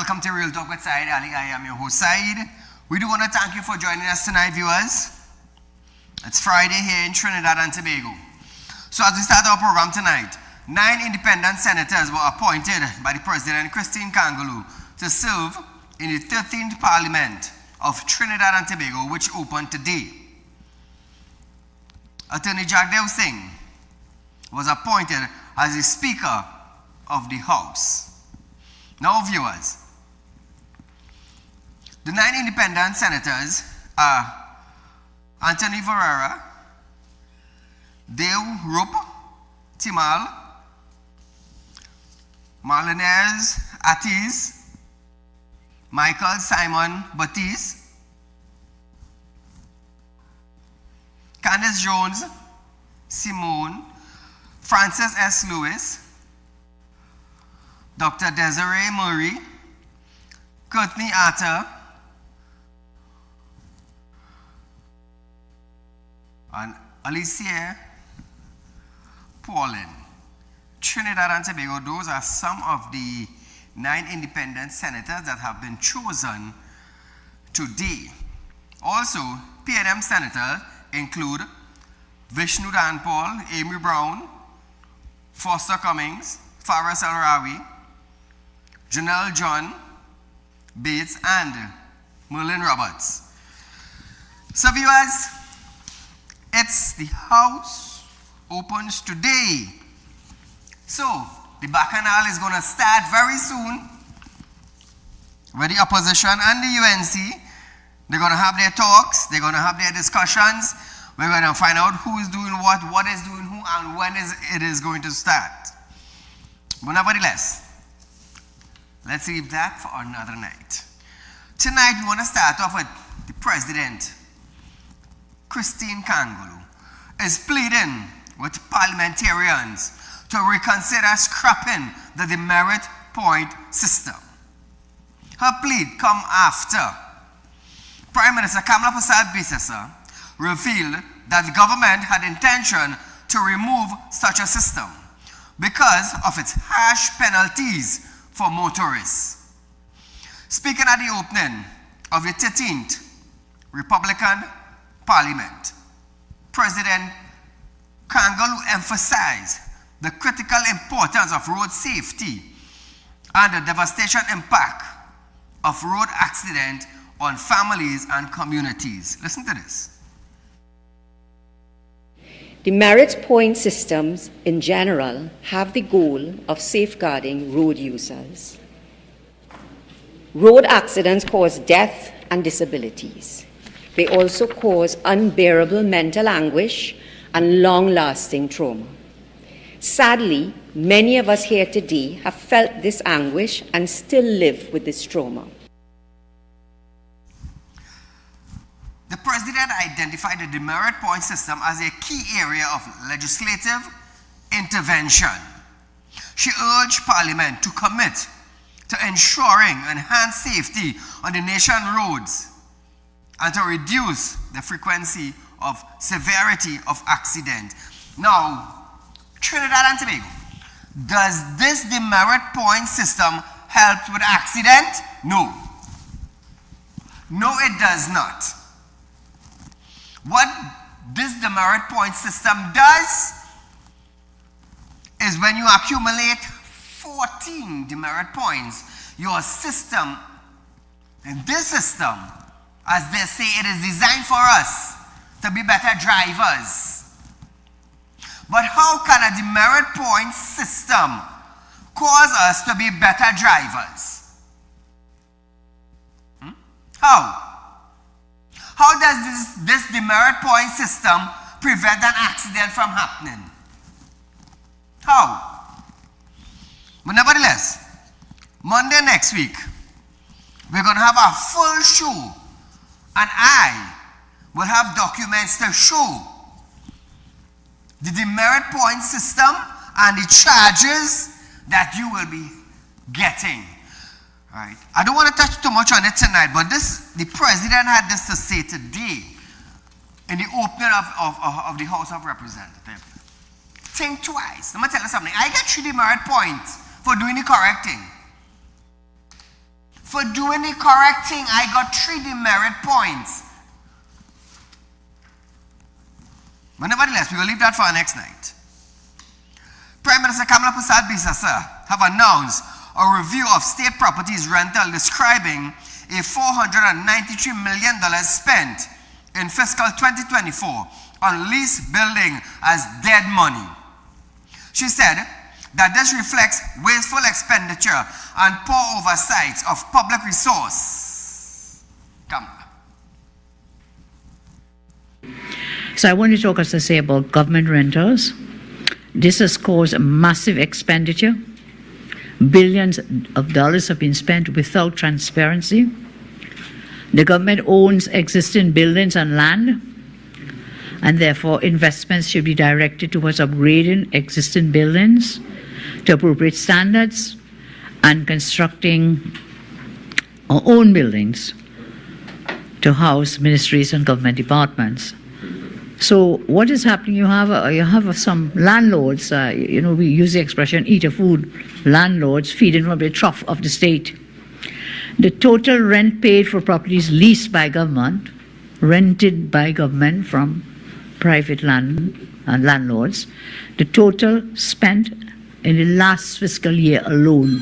welcome to Real Talk with Saieed Ali. I am your host, Saeed. We do want to thank you for joining us tonight, viewers. It's Friday here in Trinidad and Tobago. So as we start our program tonight, 9 independent senators were appointed by the President, Christine Kangaloo, to serve in the 13th Parliament of Trinidad and Tobago, which opened today. Attorney Jagdev Singh was appointed as the Speaker of the House. Now, viewers, the 9 independent senators are Anthony Varela, Dale Rope, Timal, Marlinez Atiz, Michael Simon Batiste, Candace Jones, Simone, Francis S. Lewis, Dr. Desiree Murray, Courtney Atta, and Alicia Paulin. Trinidad and Tobago, those are some of the 9 independent senators that have been chosen today. Also, PNM senators include Vishnu Danpal, Amy Brown, Foster Cummings, Faris El-Rawi, Janelle John Bates, and Merlin Roberts. So viewers, it's the House opens today. So the bacchanal is going to start very soon with the opposition and the UNC. They're going to have their talks, they're going to have their discussions. We're going to find out who is doing what is doing who, and when it is going to start. But nevertheless, let's leave that for another night. Tonight, we want to start off with the President, Christine Kangaloo, is pleading with parliamentarians to reconsider scrapping the demerit point system. Her plea come after Prime Minister Kamala Persad-Bissessar revealed that the government had intention to remove such a system because of its harsh penalties for motorists. Speaking at the opening of the 13th Republican Parliament, President Kangaloo emphasized the critical importance of road safety and the devastation impact of road accidents on families and communities. Listen to this. The merit point systems in general have the goal of safeguarding road users. Road accidents cause death and disabilities. They also cause unbearable mental anguish and long-lasting trauma. Sadly, many of us here today have felt this anguish and still live with this trauma. The President identified the demerit point system as a key area of legislative intervention. She urged Parliament to commit to ensuring enhanced safety on the nation's roads and to reduce the frequency of severity of accident. Now, Trinidad and Tobago, does this demerit point system help with accident? No. No, it does not. What this demerit point system does is when you accumulate 14 demerit points, your system, and this system, as they say, it is designed for us to be better drivers. But how can a demerit point system cause us to be better drivers? How? How does this demerit point system prevent an accident from happening? How? But nevertheless, Monday next week, we're going to have a full show, and I will have documents to show the demerit point system and the charges that you will be getting. Right. I don't want to touch too much on it tonight, but the President had this to say today in the opening of the House of Representatives. Think twice. Let me tell you something. I get 3 demerit points for doing the correct thing. For doing the correct thing, I got 3 demerit points. But nevertheless, we will leave that for our next night. Prime Minister Kamala Prasad Bisasa have announced a review of state properties rental describing a $493 million spent in fiscal 2024 on leased building as dead money. She said that this reflects wasteful expenditure and poor oversight of public resource. Kamala. So I want to talk, as I say, about government rentals. This has caused a massive expenditure. Billions of dollars have been spent without transparency. The government owns existing buildings and land, and therefore investments should be directed towards upgrading existing buildings to appropriate standards and constructing our own buildings to house ministries and government departments. So what is happening? You have some landlords, we use the expression eat a food, landlords feeding from the trough of the state. The total rent paid for properties leased by government, rented by government from private land and landlords, the total spent in the last fiscal year alone,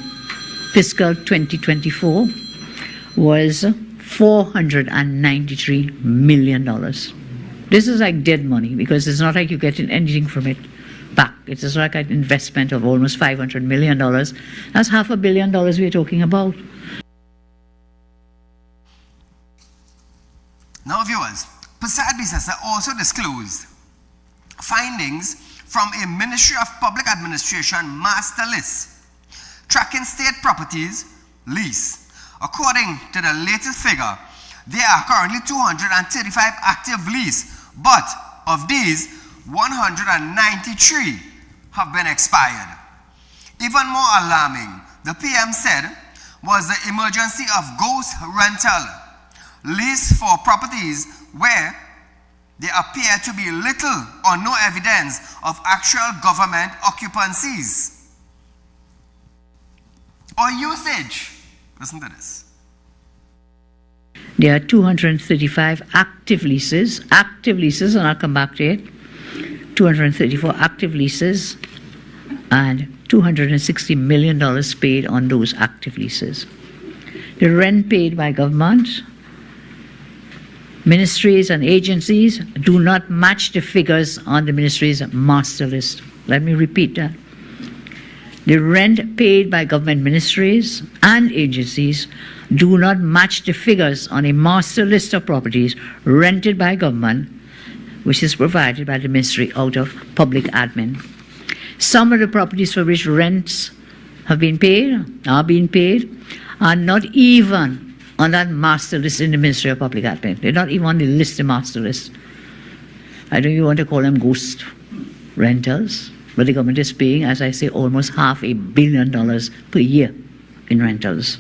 fiscal 2024, was $493 million. This is like dead money, because it's not like you're getting anything from it back. It is like an investment of almost $500 million. That's $500 million we're talking about. Now, viewers, Prasad Bisasa also disclosed findings from a Ministry of Public Administration master list tracking state properties lease. According to the latest figure, there are currently 235 active lease, but of these, 193 have been expired. Even more alarming, the PM said, was the emergency of ghost rental lease for properties where there appear to be little or no evidence of actual government occupancies or usage. Listen to this. There are 235 active leases, and I'll come back to it. 234 active leases and $260 million paid on those active leases. The rent paid by government, ministries and agencies do not match the figures on the ministry's master list. Let me repeat that. The rent paid by government ministries and agencies do not match the figures on a master list of properties rented by government, which is provided by the ministry out of public admin. Some of the properties for which rents are being paid, are not even on that master list in the Ministry of Public Admin. They're not even on the list, the master list. I don't even want to call them ghost rentals, but the government is paying, as I say, almost $500 million per year in rentals.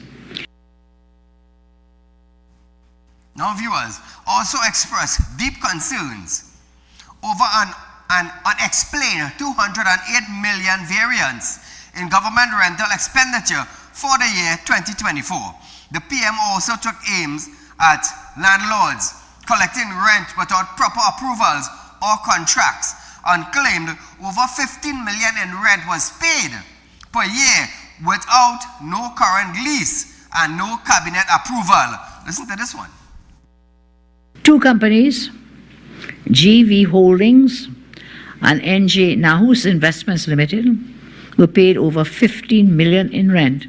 Now, viewers also expressed deep concerns over an unexplained $208 million variance in government rental expenditure for the year 2024. The PM also took aims at landlords collecting rent without proper approvals or contracts and claimed over $15 million in rent was paid per year without no current lease and no cabinet approval. Listen to this one. Two companies, GV Holdings and NJ Nahus Investments Limited, were paid over $15 million in rent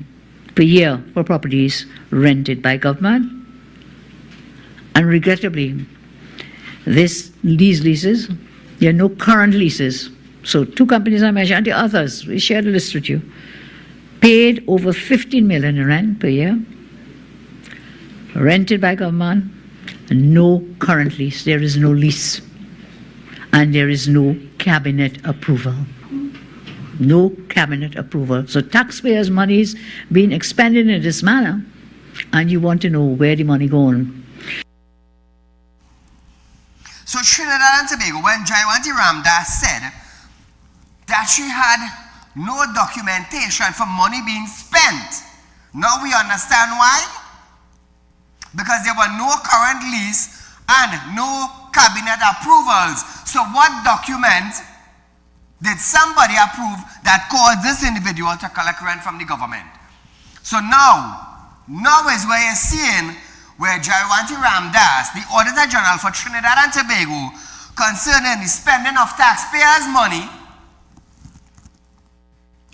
per year for properties rented by government. And regrettably, these leases, there are no current leases. So two companies I mentioned, and the others, we shared a list with you, paid over $15 million in rent per year, rented by government, and no current lease. There is no lease. And there is no cabinet approval. No cabinet approval. So taxpayers' money is being expended in this manner, and you want to know where the money going. So Trinidad and Tobago, when Jayawanti Ramdas said that she had no documentation for money being spent, now we understand why. because there were no current lease and no cabinet approvals. So what document did somebody approve that caused this individual to collect rent from the government? So now is where you're seeing where Jaiwanti Ramdas, the Auditor General for Trinidad and Tobago, concerning the spending of taxpayers' money,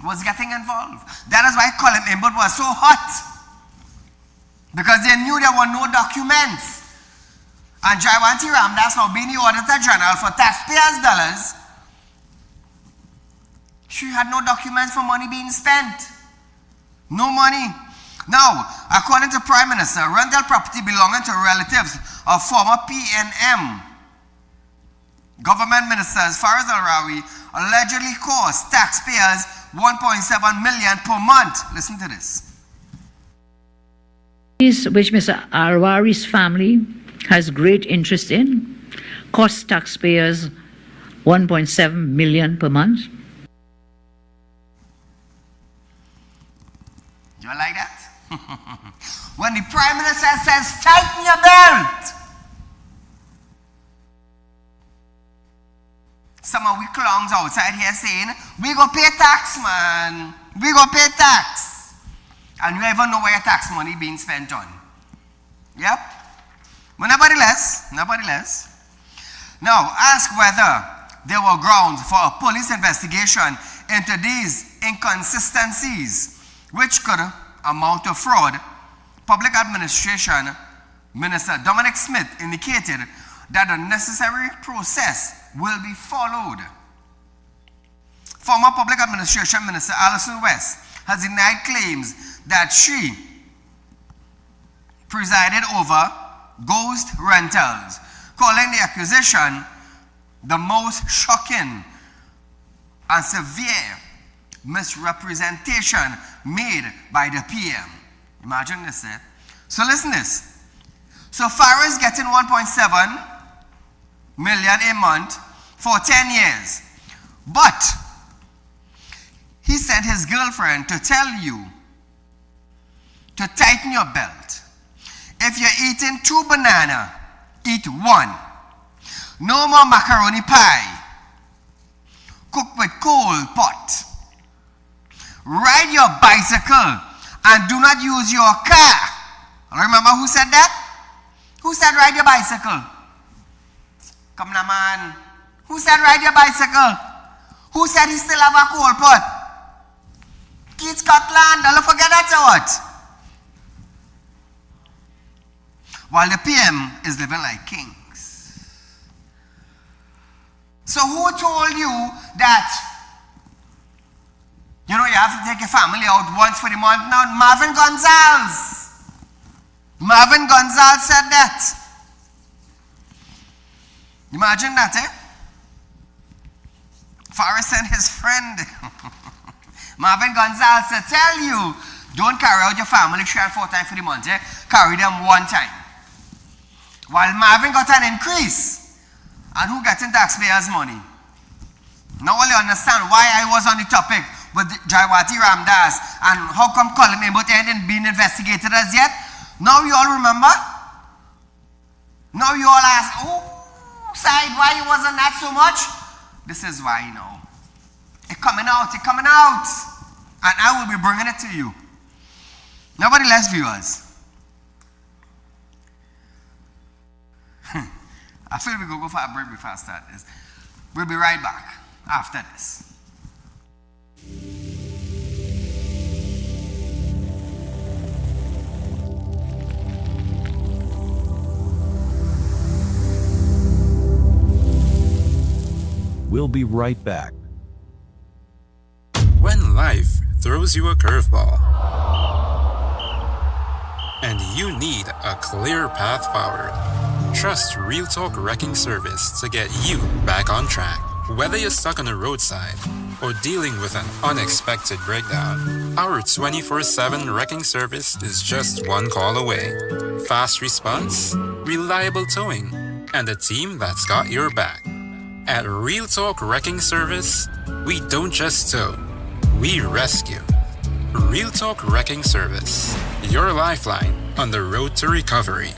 was getting involved. That is why Colin Imbut was so hot, because they knew there were no documents. And Jaiwanti Ramdas, now being the Auditor General for taxpayers' dollars, she had no documents for money being spent. No money. Now, according to Prime Minister, rental property belonging to relatives of former PNM Government Ministers Faraz Al-Rawi allegedly cost taxpayers 1.7 million per month. Listen to this. Which Mr. Al-Rawi's family has great interest in, cost taxpayers 1.7 million per month. Do you like that? When the Prime Minister says, tighten your belt, some of we clowns outside here saying, we go pay tax, man. We go pay tax. And you even know where your tax money being spent on. Yep. But nevertheless. Now, ask whether there were grounds for a police investigation into these inconsistencies, which could amount to fraud. Public Administration Minister Dominic Smith indicated that the necessary process will be followed. Former Public Administration Minister Alison West has denied claims that she presided over ghost rentals, calling the accusation the most shocking and severe misrepresentation made by the PM. Imagine this, eh? So listen this. So Faraz getting 1.7 million a month for 10 years. But he sent his girlfriend to tell you to tighten your belt. If you're eating 2 bananas, eat 1. No more macaroni pie. Cook with coal pot. Ride your bicycle and do not use your car. Remember who said that? Who said ride your bicycle? Come now, man. Who said ride your bicycle? Who said he still have a coal pot? Keith Scotland, don't forget that or what? While the PM is living like kings. So who told you that, you know, you have to take your family out once for the month now? Marvin Gonzalez. Marvin Gonzalez said that. Imagine that, eh? Faraz sent his friend, Marvin Gonzalez, to tell you, don't carry out your family 3 and 4 times for the month, eh? Carry them 1 time. While Marvin got an increase. And who getting taxpayers' money? Now all you understand why I was on the topic with Jaiwanti Ramdas and how come Colin Imbut ain't been investigated as yet. Now you all remember? Now you all ask, oh, Said, why it wasn't that so much? This is why, you know. It's coming out. And I will be bringing it to you. Nevertheless, viewers, I feel we go for a break before I start this. We'll be right back after this. We'll be right back. When life throws you a curveball and you need a clear path forward, trust Real Talk Wrecking Service to get you back on track. Whether you're stuck on the roadside or dealing with an unexpected breakdown, our 24/7 wrecking service is just one call away. Fast response, reliable towing, and a team that's got your back. At Real Talk Wrecking Service, we don't just tow, we rescue. Real Talk Wrecking Service, your lifeline on the road to recovery.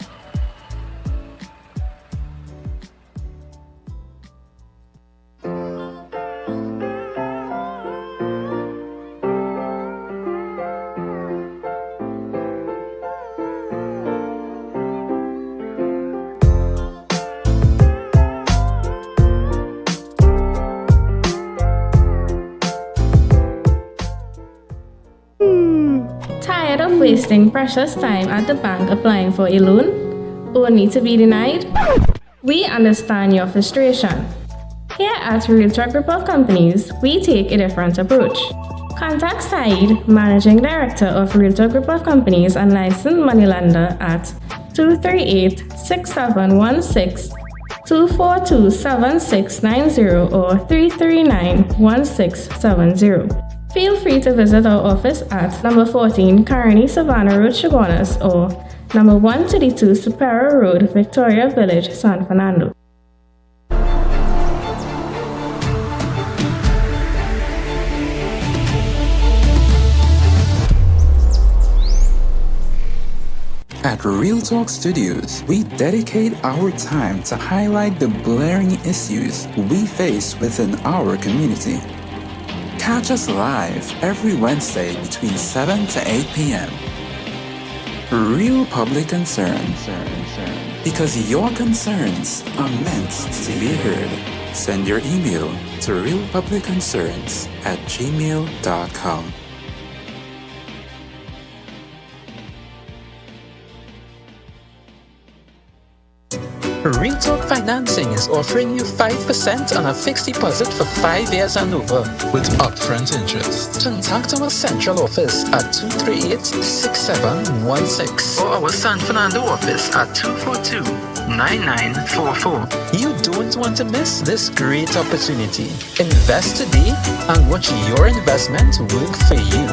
Tired of wasting precious time at the bank applying for a loan, only to be denied? We understand your frustration. Here at Realtalk Group of Companies, we take a different approach. Contact Saieed, Managing Director of Realtalk Group of Companies and licensed moneylender at 238-6716, 242-7690 or 339-1670. Feel free to visit our office at number 14 Carney Savannah Road, Chaguanas, or number 132 Superior Road, Victoria Village, San Fernando. At Real Talk Studios, we dedicate our time to highlight the glaring issues we face within our community. Catch us live every Wednesday between 7 to 8 p.m. Real public concern. Because your concerns are meant to be heard. Send your email to realpublicconcerns@gmail.com. Real Talk Financing is offering you 5% on a fixed deposit for 5 years and over with upfront interest. Contact our central office at 238-6716 or our San Fernando office at 242-9944. You don't want to miss this great opportunity. Invest today and watch your investment work for you.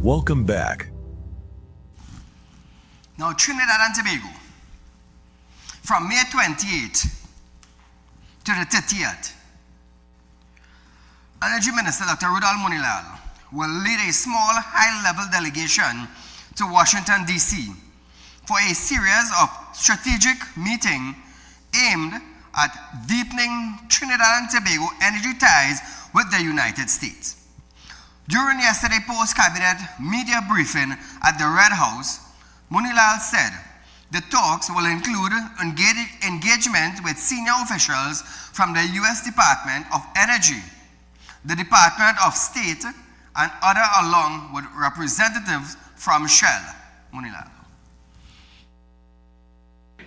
Welcome back. Now, Trinidad and Tobago, from May 28th to the 30th, Energy Minister Dr. Rudolph Munilal will lead a small, high-level delegation to Washington, D.C. for a series of strategic meetings aimed at deepening Trinidad and Tobago energy ties with the United States. During yesterday's post-cabinet media briefing at the Red House, Munilal said the talks will include engagement with senior officials from the U.S. Department of Energy, the Department of State, and others, along with representatives from Shell. Munilal.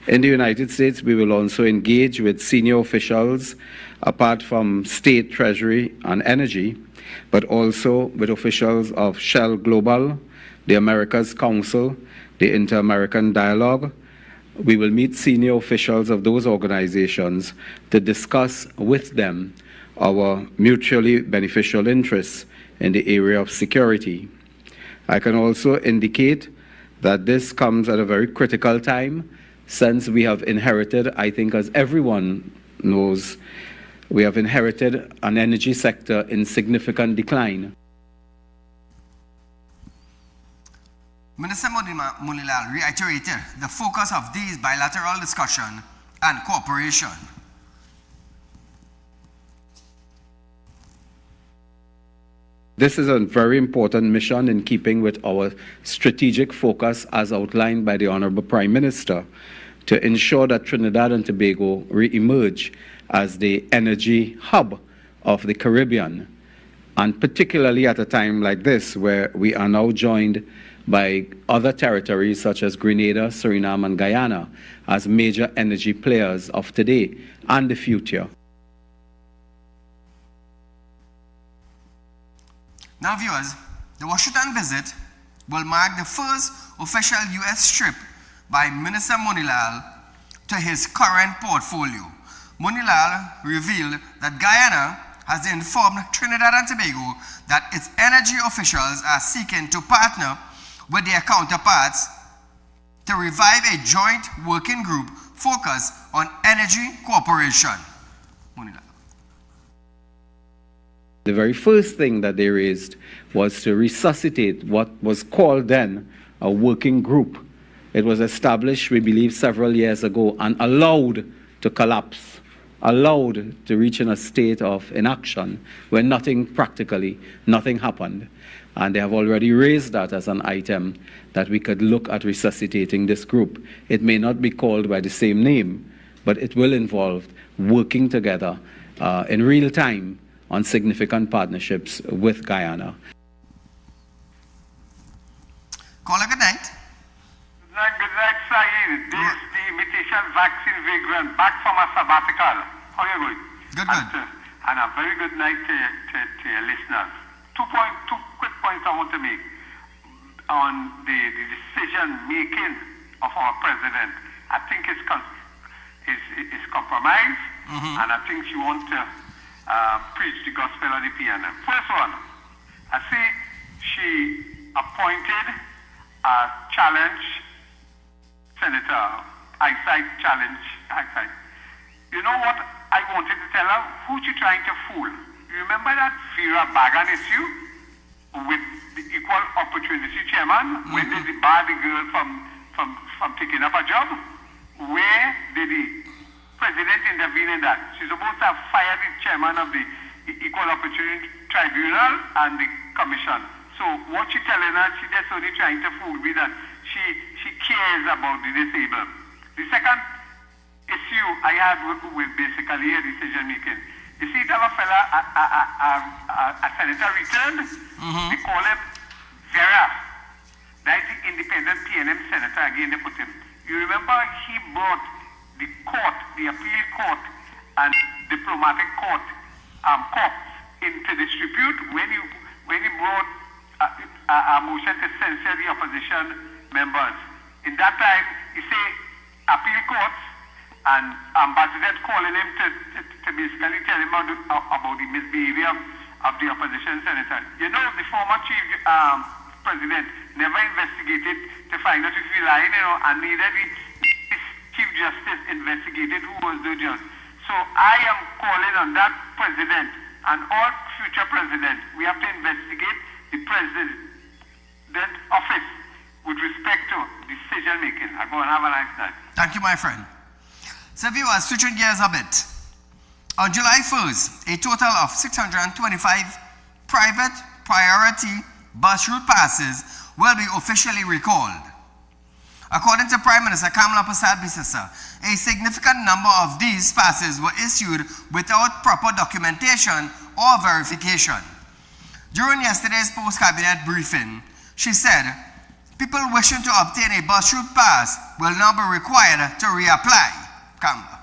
In the United States, we will also engage with senior officials, apart from State, Treasury, and Energy, but also with officials of Shell Global, the Americas Council, the Inter-American Dialogue. We will meet senior officials of those organizations to discuss with them our mutually beneficial interests in the area of security. I can also indicate that this comes at a very critical time, since we have inherited, I think as everyone knows, we have inherited an energy sector in significant decline. Minister Munilal reiterated the focus of these bilateral discussions and cooperation. This is a very important mission in keeping with our strategic focus as outlined by the Honorable Prime Minister to ensure that Trinidad and Tobago re-emerge as the energy hub of the Caribbean, and particularly at a time like this where we are now joined by other territories such as Grenada, Suriname, and Guyana as major energy players of today and the future. Now, viewers, the Washington visit will mark the first official U.S. trip by Minister Munilal to his current portfolio. Munilal revealed that Guyana has informed Trinidad and Tobago that its energy officials are seeking to partner with their counterparts to revive a joint working group focused on energy cooperation. The very first thing that they raised was to resuscitate what was called then a working group. It was established, we believe, several years ago and allowed to collapse, allowed to reach in a state of inaction where nothing happened. And they have already raised that as an item that we could look at resuscitating this group. It may not be called by the same name, but it will involve working together in real time on significant partnerships with Guyana. Call a good night. Good night, Saeed. This is the imitation vaccine vagrant back from a sabbatical. How are you going? Good. And a very good night to your listeners. Two quick points I want to make on the decision making of our president. I think it's compromise, and I think she wants to preach the gospel of the PNM. First one, I see she appointed a challenge senator, eyesight. You know what I wanted to tell her? Who she trying to fool? You remember that Vera Bagan issue with the equal opportunity chairman? When did they bar the girl from taking up a job? Where did the president intervene in that? She's supposed to have fired the chairman of the Equal Opportunity Tribunal and the commission. So what she telling her, she just only trying to fool me that she cares about the disabled. The second issue I had with basically a decision making. You see, that a fella, a senator returned, they call him Vera. That is the independent PNM senator again they put him. You remember he brought the court, the appeal court and diplomatic court courts into dispute when he brought a motion to censure the opposition members. In that time, he said appeal courts and ambassador calling him to basically tell him about the misbehavior of the opposition senator. You know, the former chief president never investigated to find out if he lying, and neither the chief justice investigated who was the judge. So I am calling on that president and all future presidents. We have to investigate the president office with respect to decision making. I go and have a nice night. Thank you, my friend. So viewers, switching gears a bit. On July 1st, a total of 625 private priority bus route passes will be officially recalled. According to Prime Minister Kamala Persad-Bissessar, a significant number of these passes were issued without proper documentation or verification. During yesterday's post-cabinet briefing, she said, people wishing to obtain a bus route pass will now be required to reapply. Kamala.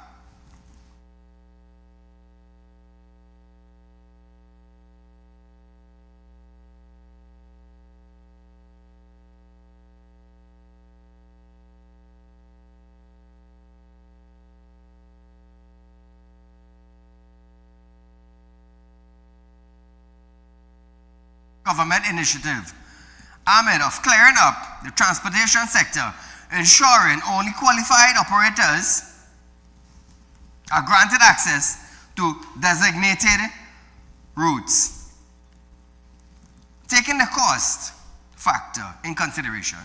Government initiative aimed of clearing up the transportation sector, ensuring only qualified operators are granted access to designated routes. Taking the cost factor in consideration,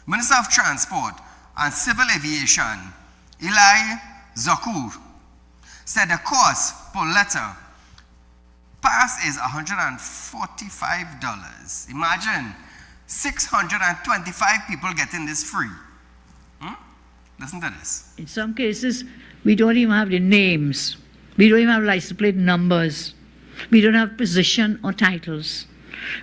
Minister of Transport and Civil Aviation, Eli Zoku, said the cost per letter pass is $145. Imagine 625 people getting this free. Listen to this. In some cases, we don't even have the names. We don't even have license plate numbers. We don't have position or titles.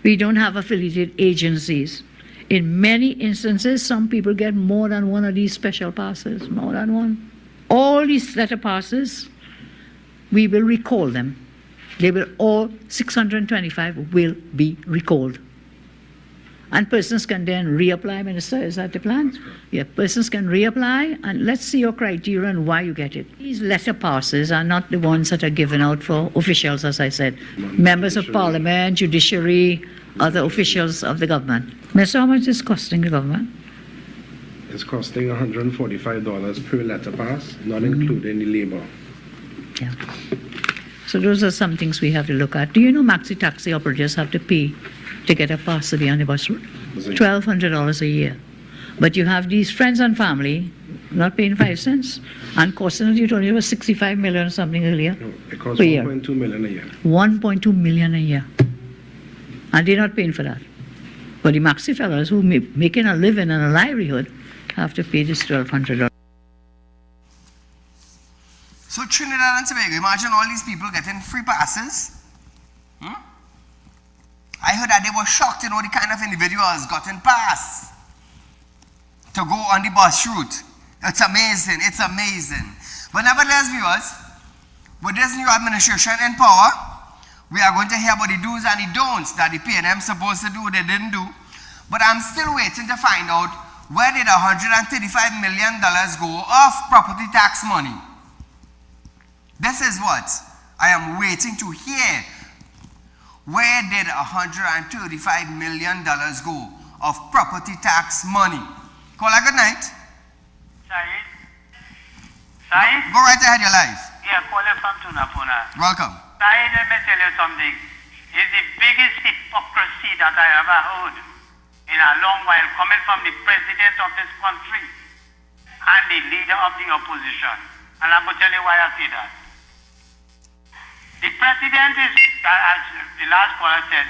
We don't have affiliated agencies. In many instances, some people get more than one of these special passes, more than one. All these letter passes, we will recall them. They will all, 625 will be recalled. And persons can then reapply, Minister, is that the plan? Yeah, persons can reapply, and let's see your criteria and why you get it. These letter passes are not the ones that are given out for officials, as I said. Members of Parliament, judiciary, other officials of the government. Mister, how much is costing the government? It's costing $145 per letter pass, not including the labor. Yeah. So those are some things we have to look at. Do you know maxi taxi operators have to pay to get a pass to be on the bus route? $1,200 a year. But you have these friends and family not paying 5 cents, and costing, you told me it was 65 million or something earlier. No, it costs per year. 1.2 million a year. 1.2 million a year. And they're not paying for that. But the maxi fellows who making a living and a livelihood have to pay this $1,200. So Trinidad and Tobago, imagine all these people getting free passes. I heard that they were shocked, the kind of individuals gotten pass to go on the bus route. It's amazing, it's amazing. But nevertheless, viewers, with this new administration in power, we are going to hear about the do's and the don'ts that the PNM supposed to do, they didn't do. But I'm still waiting to find out where did $135 million go of property tax money. This is what I am waiting to hear. Where did $135 million go of property tax money? Call a good night. Saieed? Saieed? Go right ahead, your life. Yeah, calling from Tunapuna. Welcome. Saieed, let me tell you something. It's the biggest hypocrisy that I ever heard in a long while, coming from the president of this country and the leader of the opposition. And I'm going to tell you why I say that. The president is, as the last caller said,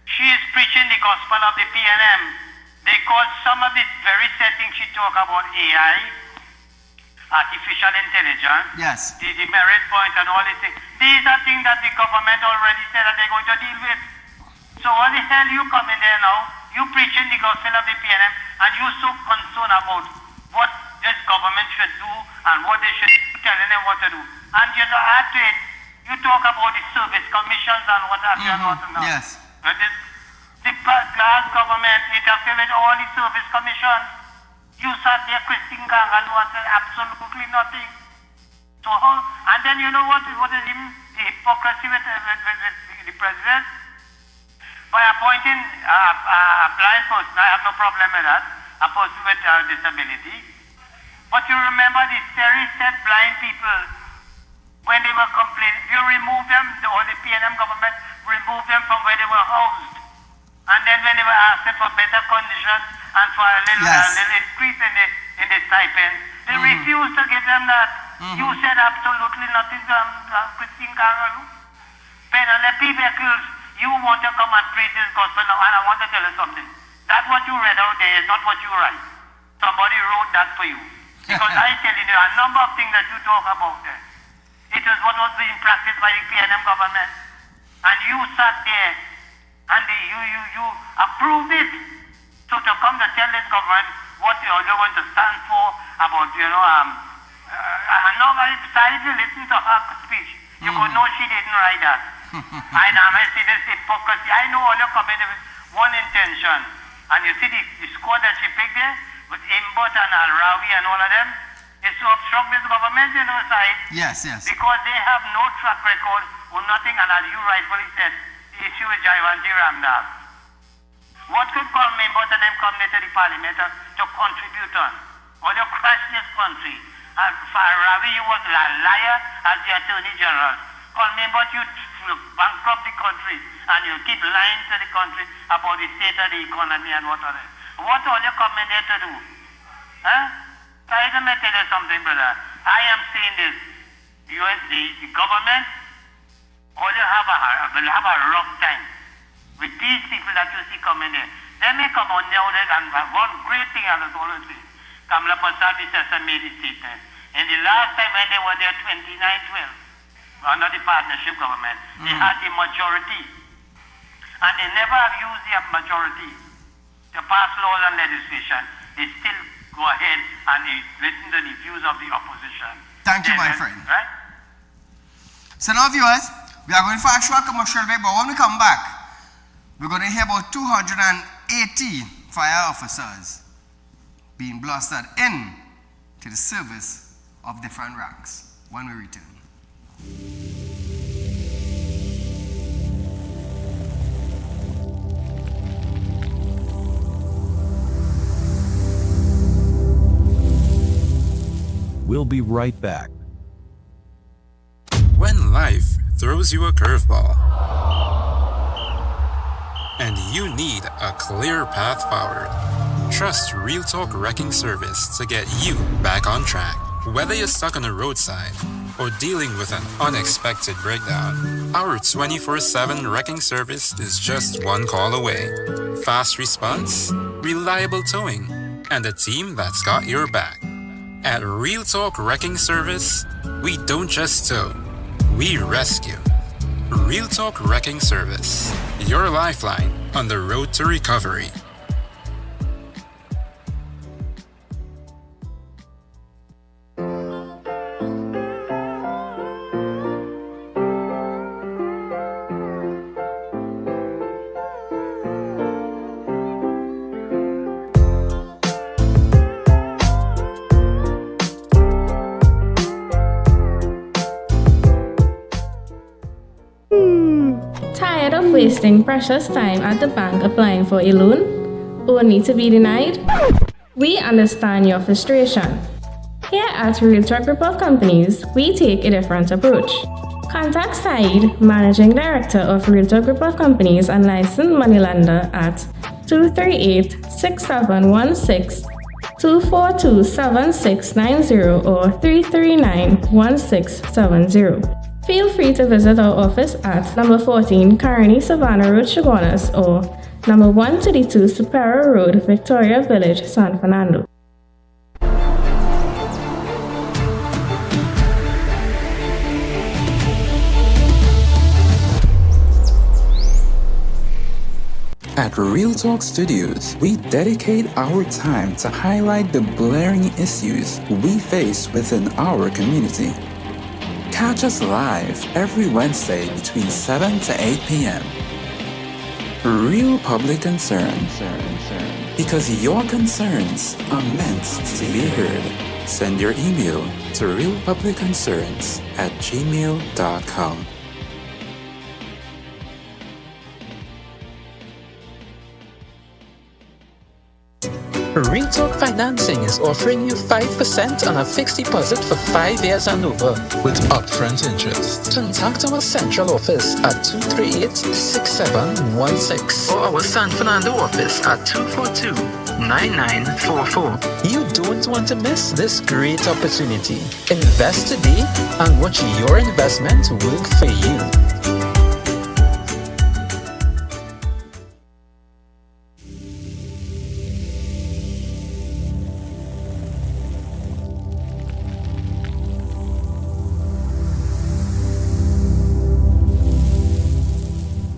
she is preaching the gospel of the PNM. They call some of the very settings she talk about AI, artificial intelligence, yes, the merit point and all these things. These are things that the government already said that they're going to deal with. So what the hell you come in there now, you preaching the gospel of the PNM, and you're so concerned about what this government should do and what they should be telling them what to do. And you know, add to it, you talk about the service commissions and what have you and what not. Yes. But the last government interfered with all the service commissions. You sat there, Christine Gangan, who said absolutely nothing. So how, and then you know what is the hypocrisy with the president? By appointing a blind person, I have no problem with that, a person with disability. But you remember the set blind people, when they were complaining, you remove them, or the PNM government removed them from where they were housed. And then when they were asking for better conditions and for a little increase in the stipend, they refused to give them that. You said absolutely nothing to Christine Kangalu. Penelope Beckles, you want to come and preach this gospel now, and I want to tell you something. That what you read out there is not what you write. Somebody wrote that for you. Because I tell you, there are a number of things that you talk about there. It is what was being practiced by the PNM government. And you sat there and you approved it. So to come to tell this government what you're going to stand for about, and nobody decided to listen to her speech. You could know she didn't write that. I see this hypocrisy. I know all your coming with one intention. And you see the squad that she picked there, with Imbot and Al-Rawi and all of them, is to obstruct this government in our side. Yes, yes. Because they have no track record or nothing, and as you rightfully said, the issue with Jaiwanti Ramdas. What could come Imbot and them come to the parliament to contribute on? Or to crash this country? And for Ravi, you was a liar as the Attorney General. Call Imbot, you bankrupt the country, and you keep lying to the country about the state of the economy and what are they. What are you coming there to do? Huh? Let me tell you something, brother. I am saying this. The government will have a rough time with these people that you see coming there. They may come on now and one great thing I was always saying. Kamala Prasad made a statement. And the last time when they were there, 2912, under the partnership government, they had the majority. And they never have used their majority to pass laws and legislation. They still go ahead and listen to the views of the opposition. Thank you, my friend. Right? So now, viewers, we are going for a short commercial break, but when we come back, we're going to hear about 280 fire officers being blasted in to the service of different ranks when we return. We'll be right back. When life throws you a curveball and you need a clear path forward, trust Real Talk Wrecking Service to get you back on track. Whether you're stuck on the roadside or dealing with an unexpected breakdown, our 24/7 wrecking service is just one call away. Fast response, reliable towing, and a team that's got your back. At Real Talk Wrecking Service, we don't just tow, we rescue. Real Talk Wrecking Service, your lifeline on the road to recovery. Tired of wasting precious time at the bank applying for a loan, only to be denied? We understand your frustration. Here at Real Talk Group of Companies, we take a different approach. Contact Saieed, Managing Director of Real Talk Group of Companies and licensed moneylender at 238-6716, 242-7690 or 339-1670. Feel free to visit our office at number 14 Carney Savannah Road, Chaguanas, or number 132 Superior Road, Victoria Village, San Fernando. At Real Talk Studios, we dedicate our time to highlight the glaring issues we face within our community. Catch us live every Wednesday between 7 to 8 p.m. Real Public Concern. Because your concerns are meant to be heard. Send your email to realpublicconcerns@gmail.com. Real Talk Financing is offering you 5% on a fixed deposit for 5 years and over with upfront interest. Contact our central office at 238-6716 or our San Fernando office at 242-9944. You don't want to miss this great opportunity. Invest today and watch your investment work for you.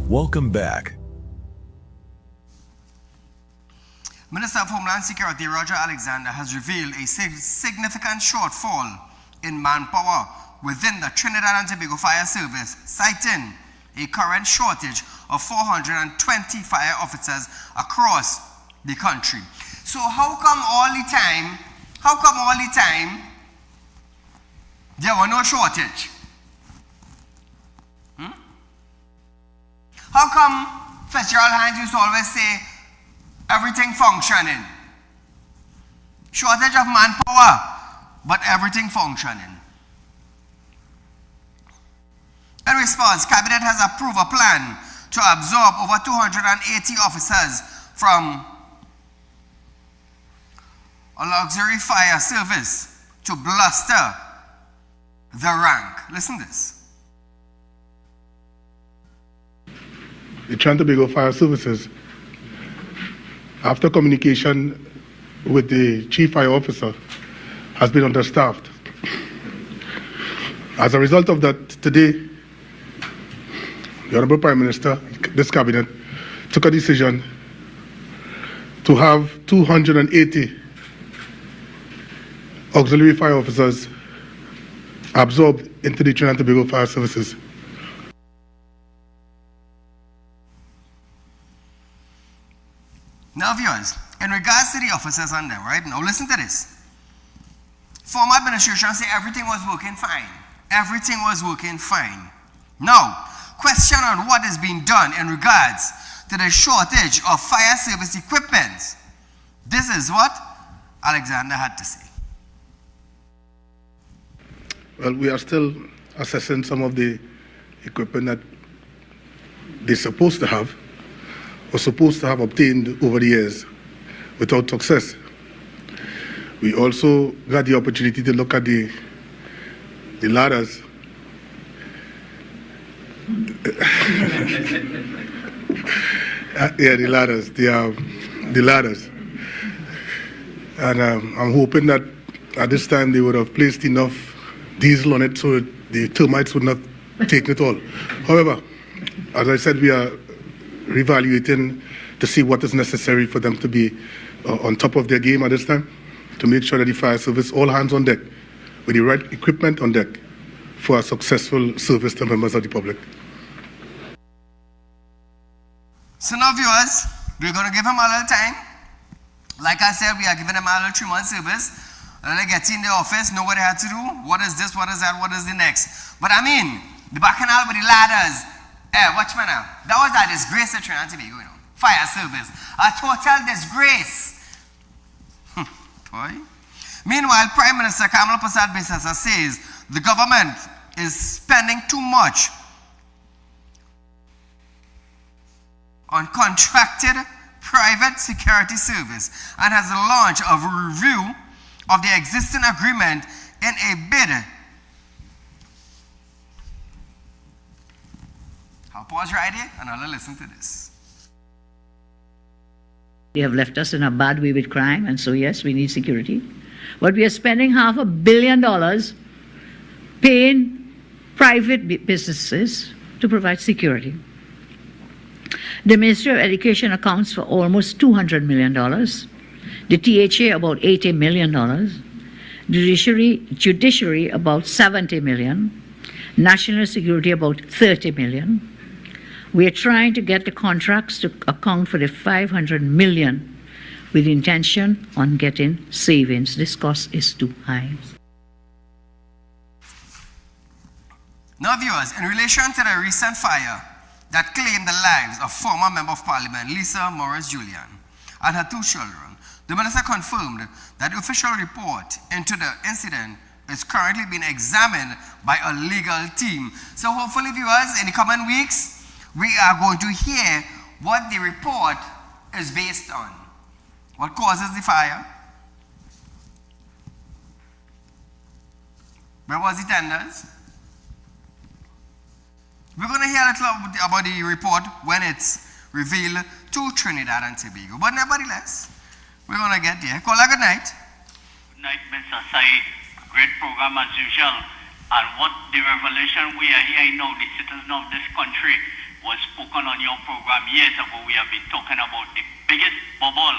Welcome back. Minister of Homeland Security Roger Alexander has revealed a significant shortfall in manpower within the Trinidad and Tobago Fire Service, citing a current shortage of 420 fire officers across the country. So how come all the time there were no shortage? How come Fitzgerald Hines used to always say everything functioning? Shortage of manpower, but everything functioning. In response, Cabinet has approved a plan to absorb over 280 officers from a luxury fire service to bolster the rank. Listen to this. The Trinidad and Tobago Fire Services, after communication with the Chief Fire Officer, has been understaffed. As a result of that, today, the Honorable Prime Minister, this Cabinet, took a decision to have 280 auxiliary fire officers absorbed into the Trinidad and Tobago Fire Services. Now, viewers, in regards to the officers on them, right? Now, listen to this. Former administration say everything was working fine. Everything was working fine. Now, question on what is being done in regards to the shortage of fire service equipment. This is what Alexander had to say. Well, we are still assessing some of the equipment that they're supposed to have or supposed to have obtained over the years without success. We also got the opportunity to look at the ladders. The ladders. And I'm hoping that at this time they would have placed enough diesel on it so the termites would not take it all. However, as I said, we are reevaluating to see what is necessary for them to be on top of their game at this time, to make sure that the fire service, all hands on deck, with the right equipment on deck for a successful service to members of the public. So now viewers, we're going to give him a little time. Like I said, we are giving him a little 3-month service. And they get in the office, know what they had to do. What is this, what is that, what is the next? But I mean, the bacchanal with the ladders. Watch me now. That was a disgrace at Trinidad and Tobago, you know. Fire service. A total disgrace. Boy. Meanwhile, Prime Minister Kamala Persad-Bissessar says the government is spending too much on contracted private security service and has launched a review of the existing agreement in a bid. I'll pause right here and I'll listen to this. They have left us in a bad way with crime, and so yes, we need security. But we are spending $500 million paying private businesses to provide security. The Ministry of Education accounts for almost $200 million. The THA about $80 million. Judiciary about $70 million. National Security about $30 million. We are trying to get the contracts to account for the $500 million with intention on getting savings. This cost is too high. Now viewers, in relation to the recent fire that claimed the lives of former Member of Parliament Lisa Morris-Julian and her 2 children, the Minister confirmed that the official report into the incident is currently being examined by a legal team. So hopefully viewers, in the coming weeks, we are going to hear what the report is based on. What causes the fire? Where was the tenders? We're going to hear a little about the report when it's revealed to Trinidad and Tobago. But nevertheless, we're going to get there. Call a good night. Good night, Mr. Saeed. Great program as usual. And what the revelation we are hearing now, the citizens of this country, was spoken on your program years ago. We have been talking about the biggest bubble,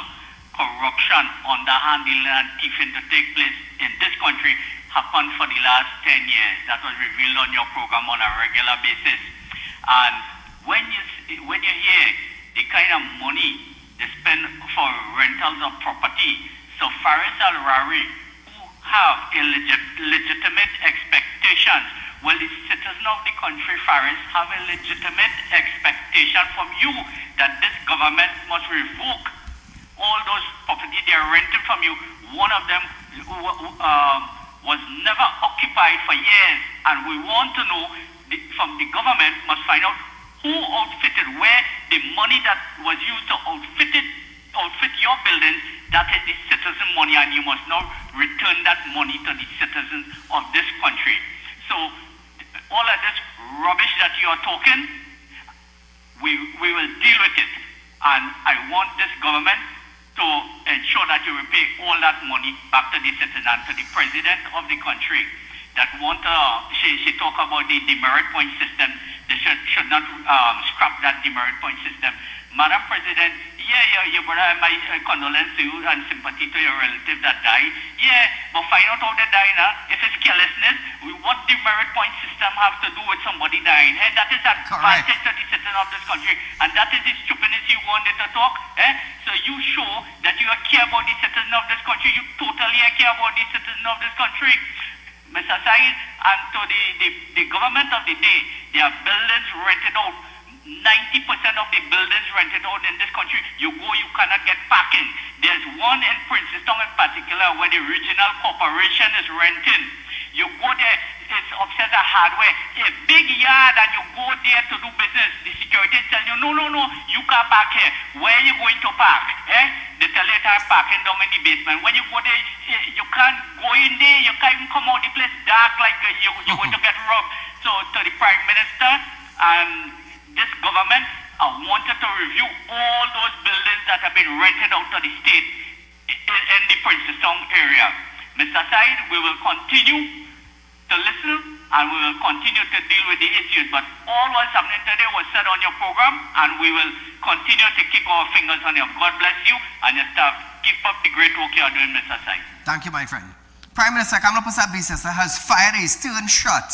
corruption, underhanding and thieving to take place in this country happened for the last 10 years. That was revealed on your program on a regular basis. And when you hear the kind of money they spend for rentals of property, so Faris Al-Rari, who have a legitimate expectations, well, the citizens of the country, Faris, have a legitimate expectation from you that this government must revoke all those property they are renting from you. One of them was never occupied for years, and we want to know from the government must find out who outfitted, where the money that was used to outfit your building, that is the citizen money, and you must now return that money to the citizens of this country. So all of this rubbish that you are talking, we will deal with it. And I want this government to ensure that you repay all that money back to the citizen and to the president of the country that want she talk about the demerit point system. They should not scrap that demerit point system. Madam President, your brother, my condolence to you and sympathy to your relative that died. Yeah, but find out how they died now. If it's carelessness, what demerit point system have to do with somebody dying? That is advantage to the citizen of this country, and that is the stupidness you wanted to talk. So you show that you care about the citizen of this country. You totally care about the citizen of this country. Mr. Saeed, and to the government of the day, their buildings rented out. 90% of the buildings rented out in this country, you go, you cannot get parking. There's one in Princeton in particular where the regional corporation is renting. You go there, it's upset a hardware. A big yard and you go there to do business. The security tell you, no, you can't park here. Where are you going to park? They tell you to parking down in the basement. When you go there, you can't go in there. You can't even come out. The place dark like you're going to get robbed. So to the Prime Minister and this government, I wanted to review all those buildings that have been rented out to the state in the Princeton area. Mr. Said, we will continue to listen and we will continue to deal with the issues. But all what's happening today was said on your program, and we will continue to keep our fingers on you. God bless you and your staff. Keep up the great work you are doing, Mr. Said. Thank you, my friend. Prime Minister Kamala Prasad-Bisesa has fired a stern shot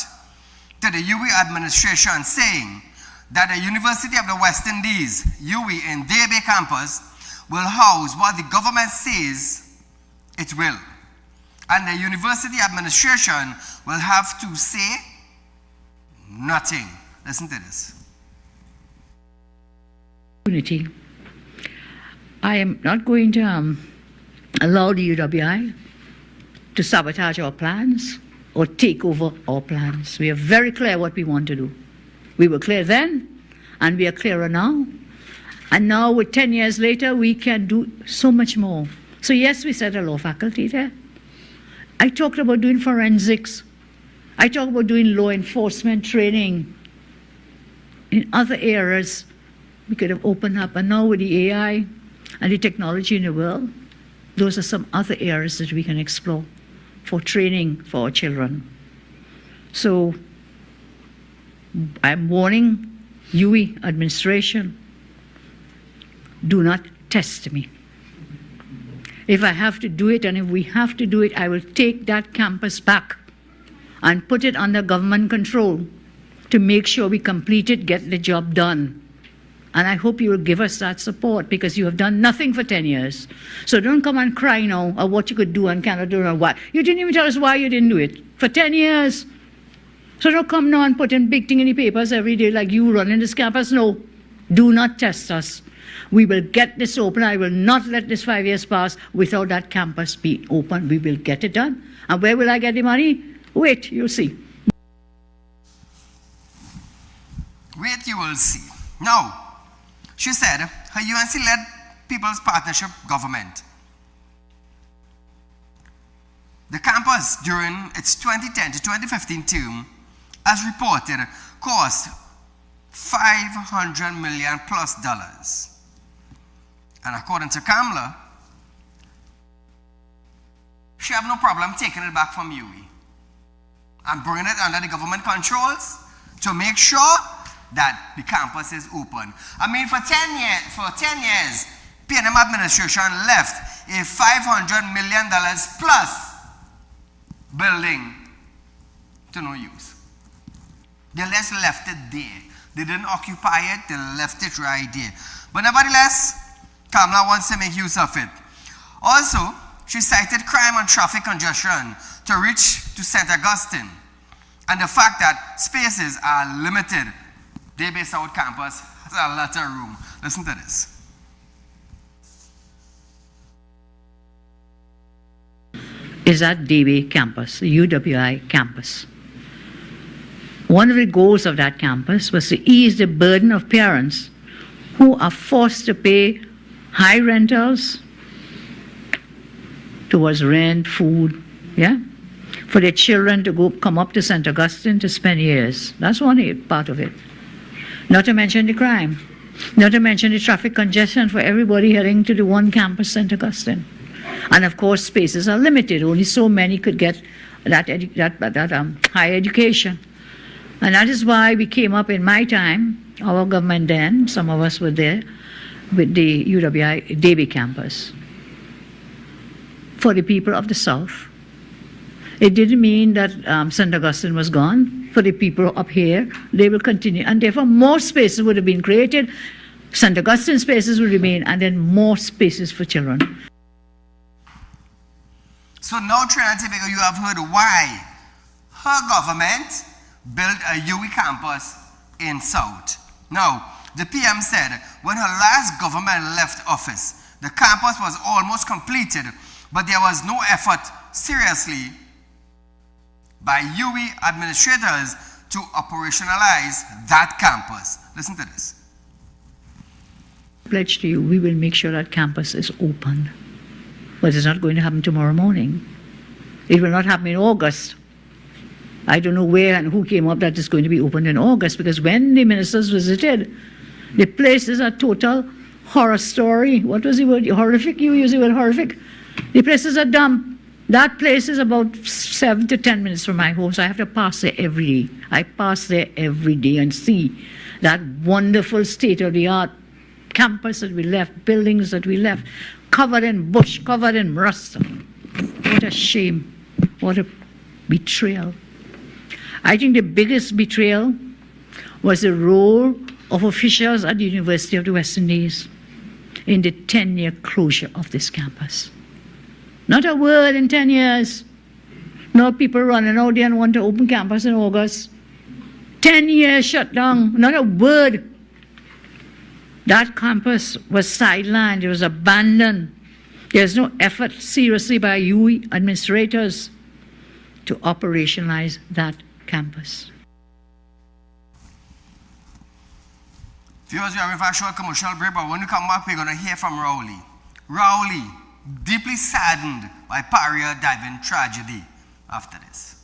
to the UWI administration, saying that the University of the West Indies, UWI, in Debe campus will house what the government says it will. And the university administration will have to say nothing. Listen to this. Unity. I am not going to allow the UWI to sabotage our plans or take over our plans. We are very clear what we want to do. We were clear then, and we are clearer now. And now, with 10 years later, we can do so much more. So yes, we set a law faculty there. I talked about doing forensics. I talked about doing law enforcement training. In other areas, we could have opened up. And now with the AI and the technology in the world, those are some other areas that we can explore for training for our children. So I'm warning UWI administration, do not test me. If I have to do it, and if we have to do it, I will take that campus back and put it under government control to make sure we complete it, get the job done. And I hope you will give us that support, because you have done nothing for 10 years. So don't come and cry now of what you could do and cannot do and why. You didn't even tell us why you didn't do it for 10 years. So don't come now and put in big thing in the papers every day like you running this campus. No, do not test us. We will get this open. I will not let this 5 years pass without that campus being open. We will get it done. And where will I get the money? Wait, you'll see. Wait, you will see. Now, she said her UNC-led People's Partnership government. The campus during its 2010 to 2015 term, as reported, cost $500 million plus. And according to Kamala, she have no problem taking it back from UWI and bringing it under the government controls to make sure that the campus is open. I mean, for 10 years, PNM administration left a $500 million plus building to no use. They just left it there. They didn't occupy it, they left it right there. But nevertheless, Kamala wants to make use of it. Also, she cited crime and traffic congestion to reach to St. Augustine, and the fact that spaces are limited. Debe South Campus has a lot of room. Listen to this. Is at Debe campus, the UWI campus. One of the goals of that campus was to ease the burden of parents who are forced to pay high rentals towards rent, food, for their children to come up to St. Augustine to spend years. That's one part of it. Not to mention the crime. Not to mention the traffic congestion for everybody heading to the one campus, St. Augustine. And of course, spaces are limited. Only so many could get that higher education. And that is why we came up in my time, our government then, some of us were there, with the UWI Debe campus for the people of the South. It didn't mean that St. Augustine was gone. For the people up here, they will continue. And therefore, more spaces would have been created. St. Augustine spaces would remain, and then more spaces for children. So now, Trinidad and Tobago, you have heard why her government built a UWI campus in South. Now, the PM said when her last government left office, the campus was almost completed, but there was no effort seriously by UE administrators to operationalize that campus. Listen to this. Pledge to you, we will make sure that campus is open. But it's not going to happen tomorrow morning. It will not happen in August. I don't know where and who came up that it's going to be opened in August, because when the ministers visited, the place is a total horror story. What was the word? Horrific? You use the word horrific? The place is a dump. That place is about 7 to 10 minutes from my home, so I have to pass there every day. I pass there every day and see that wonderful state-of-the-art campus that we left, buildings that we left, covered in bush, covered in rust. What a shame. What a betrayal. I think the biggest betrayal was the role of officials at the University of the West Indies in the 10-year closure of this campus. Not a word in 10 years. No people running out there and want to open campus in August. 10 years shut down. Not a word. That campus was sidelined. It was abandoned. There's no effort seriously by UE administrators to operationalize that campus. Viewers, we are for a short commercial break, but when we come back, we're going to hear from Rowley. Rowley, deeply saddened by Paria diving tragedy after this.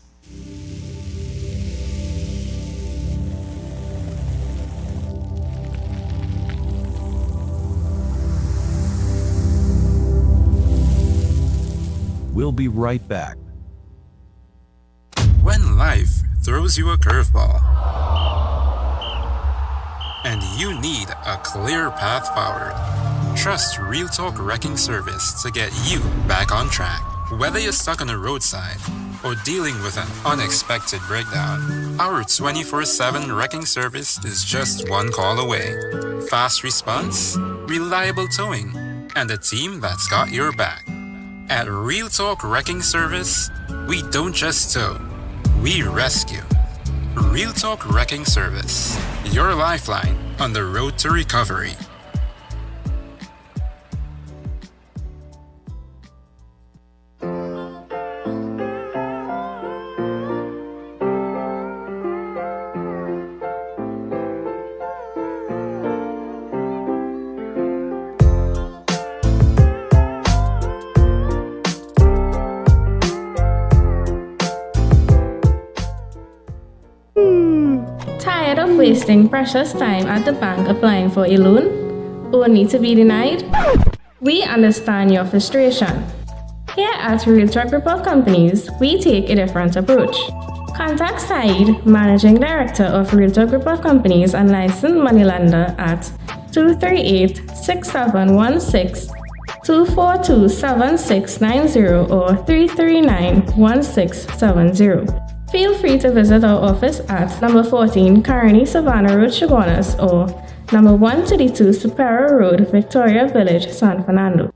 We'll be right back. When life throws you a curveball and you need a clear path forward, trust Real Talk Wrecking Service to get you back on track. Whether you're stuck on a roadside or dealing with an unexpected breakdown, our 24/7 wrecking service is just one call away. Fast response, reliable towing, and a team that's got your back. At Real Talk Wrecking Service, we don't just tow, we rescue. Real Talk Wrecking Service, your lifeline on the road to recovery. Tired of wasting precious time at the bank applying for a loan, only to be denied? We understand your frustration. Here at Real Talk Group of Companies, we take a different approach. Contact Saieed, Managing Director of Real Talk Group of Companies and licensed moneylender at 238-6716, 242-7690 or 339-1670. Feel free to visit our office at number 14 Carney Savannah Road, Chaguanas, or number 132 Superior Road, Victoria Village, San Fernando.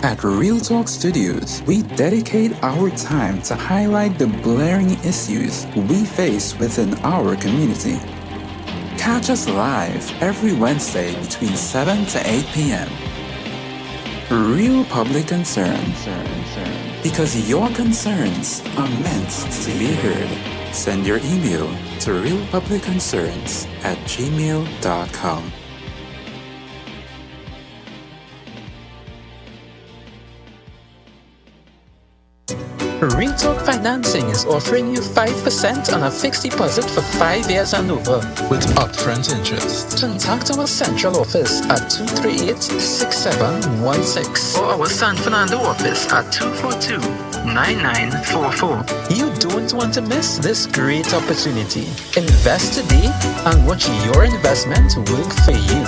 At Real Talk Studios, we dedicate our time to highlight the glaring issues we face within our community. Catch us live every Wednesday between 7 to 8 p.m. Real Public Concern. Because your concerns are meant to be heard. Send your email to realpublicconcerns@gmail.com. Real Talk Financing is offering you 5% on a fixed deposit for 5 years and over with upfront interest. Contact our central office at 238-6716 or our San Fernando office at 242-9944. You don't want to miss this great opportunity. Invest today and watch your investment work for you.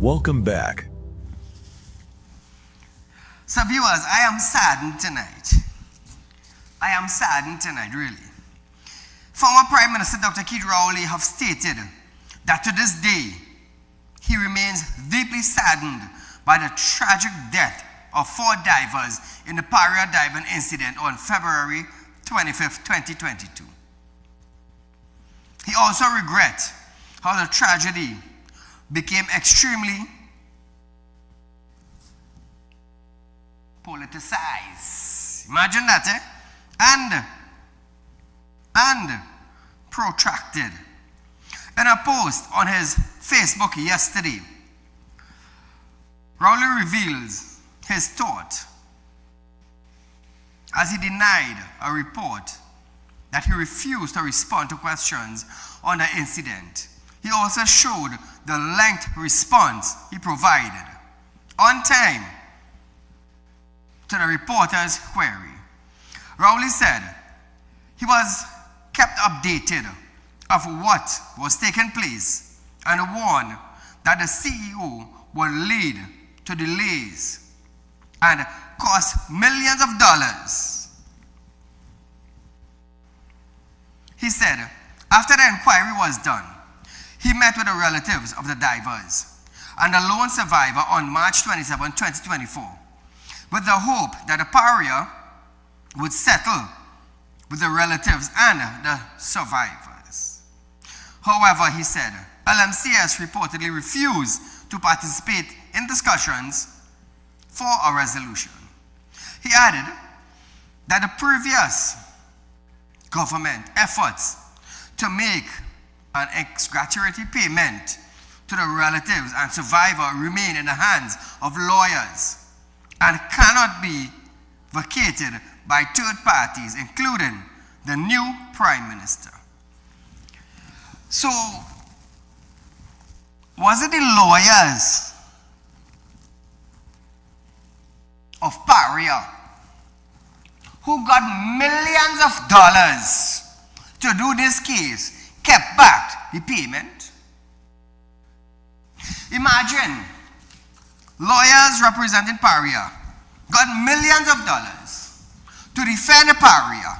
Welcome back. So viewers, I am saddened tonight. I am saddened tonight, really. Former Prime Minister Dr. Keith Rowley have stated that to this day, he remains deeply saddened by the tragic death of 4 divers in the Paria diving incident on February 25, 2022. He also regrets how the tragedy became extremely politicized. Imagine that, and protracted. In a post on his Facebook yesterday, Rowley reveals his thought as he denied a report that he refused to respond to questions on the incident. He also showed the length response he provided on time to the reporter's query. Rowley said he was kept updated of what was taking place and warned that the CEO would lead to delays and cost millions of dollars. He said after the inquiry was done, he met with the relatives of the divers and the lone survivor on March 27, 2024, with the hope that the Paria would settle with the relatives and the survivors. However, he said, LMCS reportedly refused to participate in discussions for a resolution. He added that the previous government efforts to make an exgratuity payment to the relatives and survivor remain in the hands of lawyers and cannot be vacated by third parties, including the new Prime Minister. So, was it the lawyers of Paria who got millions of dollars to do this case, kept back the payment? Imagine lawyers representing Paria got millions of dollars to defend Paria,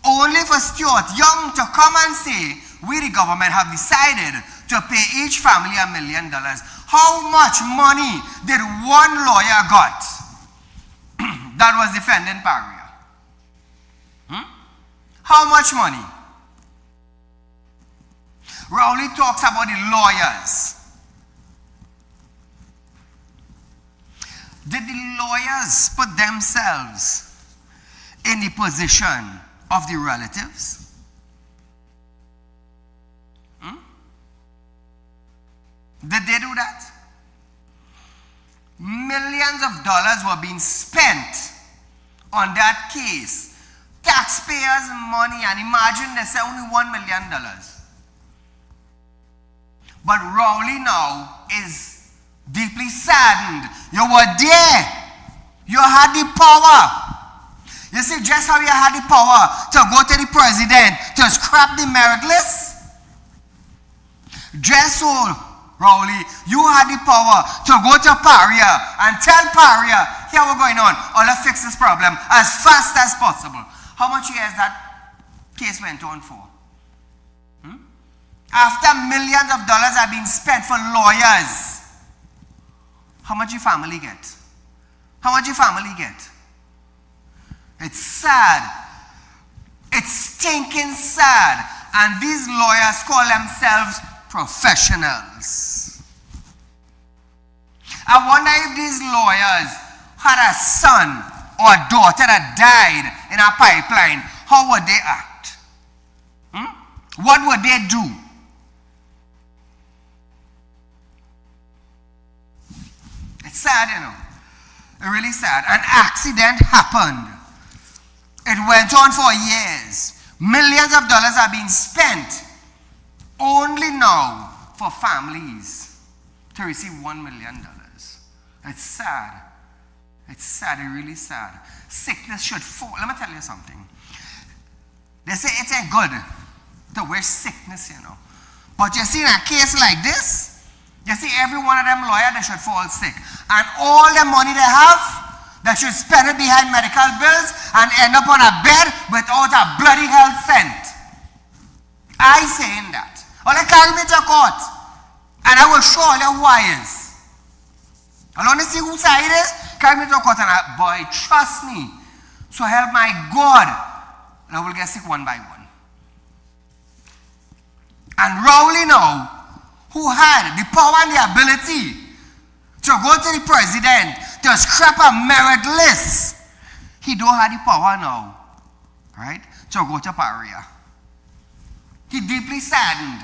only for Stuart Young to come and say, we the government have decided to pay each family $1 million. How much money did one lawyer got that was defending Paria? How much money? Rowley talks about the lawyers. Did the lawyers put themselves in the position of the relatives? Did they do that? Millions of dollars were being spent on that case. Taxpayers' money, and imagine they say only $1 million. But Rowley now is deeply saddened. You were there. You had the power. You see just how you had the power to go to the president to scrap the merit list? Just so, Rowley, you had the power to go to Paria and tell Paria, here we're going on, I'll fix this problem as fast as possible. How much years that case went on for? After millions of dollars are being spent for lawyers, how much your family get? How much your family get? It's sad. It's stinking sad. And these lawyers call themselves professionals. I wonder if these lawyers had a son or a daughter that died in a pipeline, how would they act? What would they do? It's sad, you know. It's really sad. An accident happened. It went on for years. Millions of dollars are being spent only now for families to receive $1 million. It's sad. It's sad, it's really sad. Sickness should fall. Let me tell you something. They say it ain't good to wish sickness, you know. But you see, in a case like this, you see every one of them lawyers, they should fall sick. And all the money they have, they should spend it behind medical bills and end up on a bed without a bloody health cent. I saying that. Or they carry me to court. And I will show you who I is. I want to see whose side it is. Carry me to court and boy, trust me. So help my God. And I will get sick one by one. And Rowley now, who had the power and the ability to go to the president to scrap a merit list, he don't have the power now, right, to go to Paria. He deeply saddened.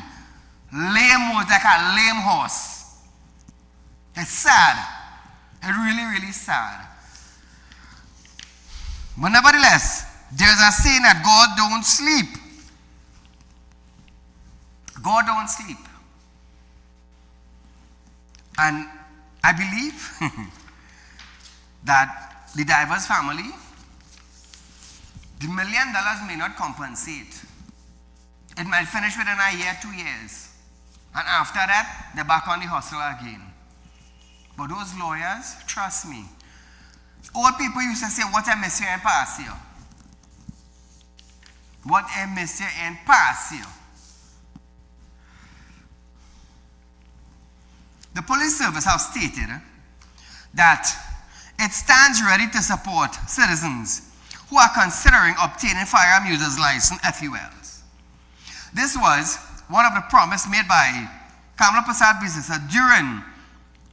Lame was like a lame horse. It's sad. It's really, really sad. But nevertheless, there's a saying that God don't sleep. God don't sleep. And I believe that the diverse family, the $1 million may not compensate. It might finish within a year, 2 years. And after that, they're back on the hustle again. But those lawyers, trust me, old people used to say, what I miss you and pass you. What I miss you and pass you. The police service have stated that it stands ready to support citizens who are considering obtaining firearm users license FULs. This was one of the promises made by Kamala Prasad Bisesa during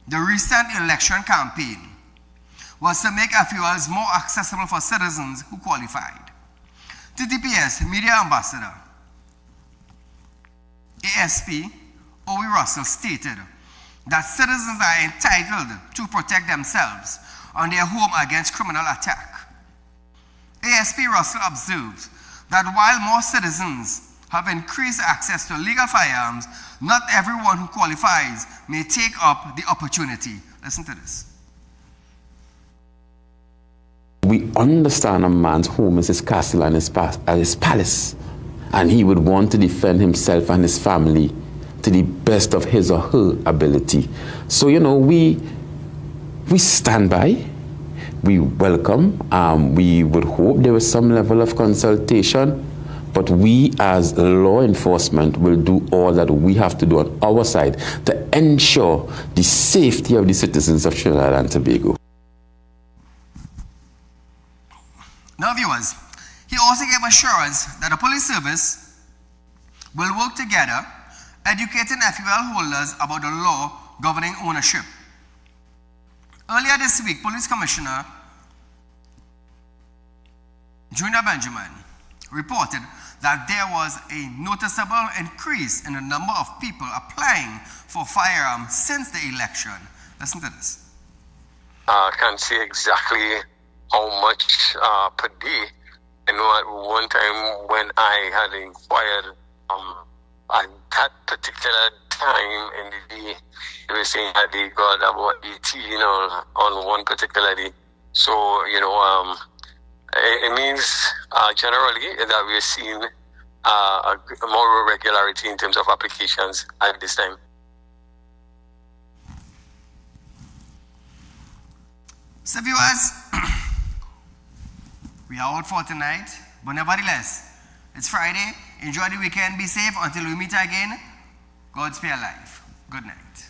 the recent election campaign, was to make FULs more accessible for citizens who qualified. TTPS Media Ambassador ASP Owie Russell stated that citizens are entitled to protect themselves on their home against criminal attack. ASP Russell observes that while more citizens have increased access to legal firearms, not everyone who qualifies may take up the opportunity. Listen to this. We understand a man's home is his castle and his palace, and he would want to defend himself and his family to the best of his or her ability. So, we stand by, we welcome, we would hope there was some level of consultation, but we as law enforcement will do all that we have to do on our side to ensure the safety of the citizens of Trinidad and Tobago. Now, viewers, he also gave assurance that the police service will work together, educating FUL holders about the law governing ownership. Earlier this week, Police Commissioner Junior Benjamin reported that there was a noticeable increase in the number of people applying for firearms since the election. Listen to this. I can't say exactly how much per day. I know at one time when I had inquired, at that particular time in the day, they were saying that they got about 18 on one particular day. So, it means generally that we're seeing a more regularity in terms of applications at this time. So viewers, we are out for tonight, but nevertheless, it's Friday. Enjoy the weekend, be safe until we meet again. God spare life. Good night.